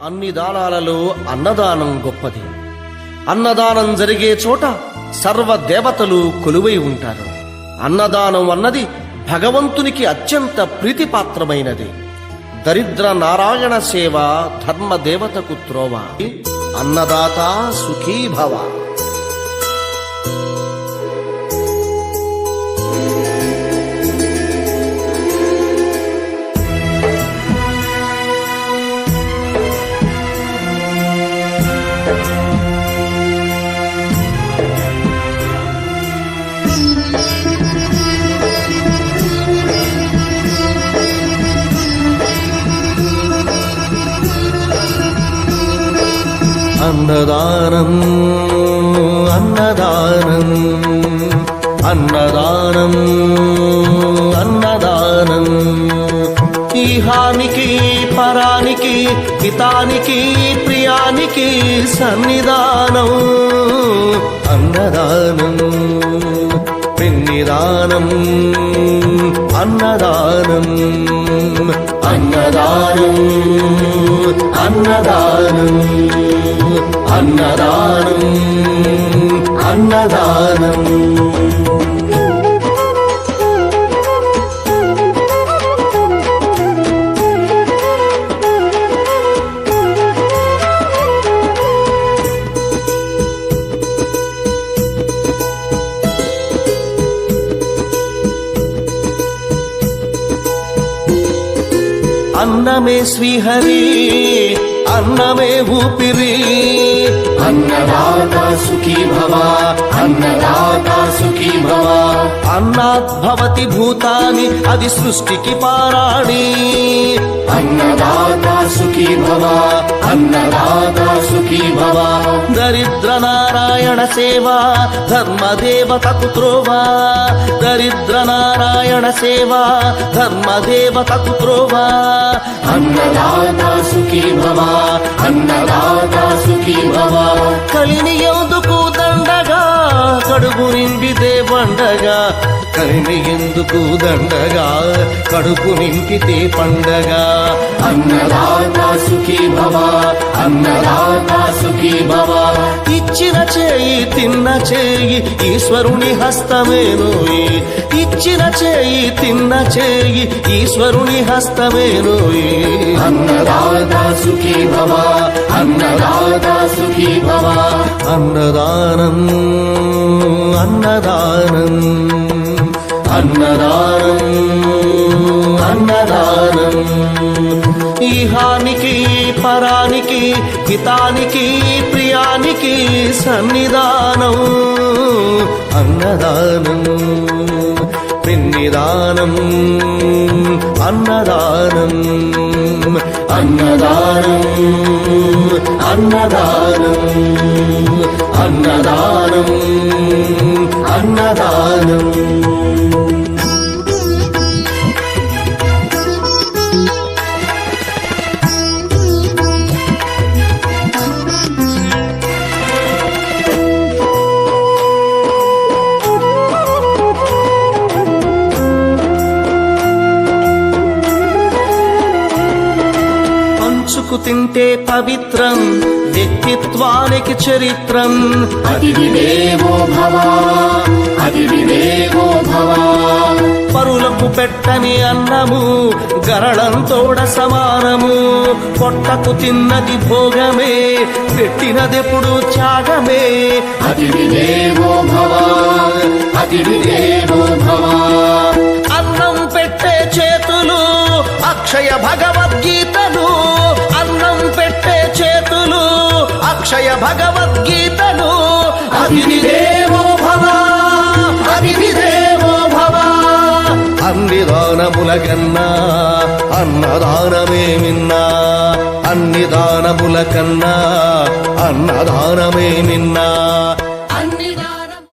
అన్ని దానాలలో అన్నదానం గొప్పది. అన్నదానం జరిగే చోట సర్వ దేవతలు కొలువై ఉంటారు. అన్నదానం అన్నది భగవంతునికి అత్యంత ప్రీతిపాత్రమైనది. దరిద్ర నారాయణ సేవ ధర్మదేవతకు త్రోవ. అన్నదాత సుఖీ భవ. అన్నదానం అన్నదానం అన్నదానం అన్నదానం ఈహానికి పరానికి హితానికి ప్రియానికి సన్నిధానం. అన్నదానం పిన్నిదానం అన్నదానం అన్నదానం అన్నదానం అన్నదానం అన్నదానం. అన్నమే శ్రీహరి అన్నమే ఊపిరి. అన్నదాత సుఖీ భవ అన్నదాత సుఖీ భవ. అన్నాద్భవతి భూతాని అది సృష్టికి పారాణి. అన్నదాత సుఖీ భవ అన్నదాత సుఖీ భవ. దరిద్ర నారాయణ సేవ ధర్మదేవతకు త్రోవ. దరిద్ర నారాయణ సేవ ధర్మదేవతకు త్రోవ. అన్నదాత సుఖీ భవ అన్నదాత సుఖీ భవ. కలిని ఎందుకు దండగా కడుపు నింపితే పండగా. కలిని ఎందుకు దండగా కడుపు నింపితే పండగ. అన్నదాత సుఖీ భవ అన్నదాత సుఖీ భవ. ఇచ్చిన చేయి తిన్న చేయి ఈశ్వరుని హస్తమేనోయి. ఇచ్చిన చేయి తిన్న చేయి ఈశ్వరుని హస్తమేనోయి. అన్నదాత సుఖీ భవ అన్నదాత సుఖీ భవ. అన్నదానం అన్నదానం అన్నదానం అన్నదానం ఈహానికి పరానికి హితానికి ప్రియానికి సన్నిధానం. అన్నదానం పిన్నిదానం అన్నదానం అన్నదానం అన్నదానం అన్నదానం అన్నదానం. పంచుకు తింటే పవిత్రం వ్యక్తిత్వానికి చరిత్రం. అతిథి దేవో భవ అతిథి దేవో భవ. పరులకు పెట్టని అన్నము గరళంతోడ సమానము. పొట్టకు తిన్నది భోగమే పెట్టినదెప్పుడు త్యాగమే. అతిథి దేవో భవ అతిథి దేవో భవ. అన్నం పెట్టే చేతులు అక్షయ భగవద్గీతలు. అన్నం పెట్టే చేతులు అక్షయ భగవద్గీతలు. అతిథి దేవో భవ అతిథి దేవో భవ. అన్ని దానముల కన్నా అన్నదానమే మిన్నా. అన్ని దానముల కన్నా అన్నదానమే మిన్నా.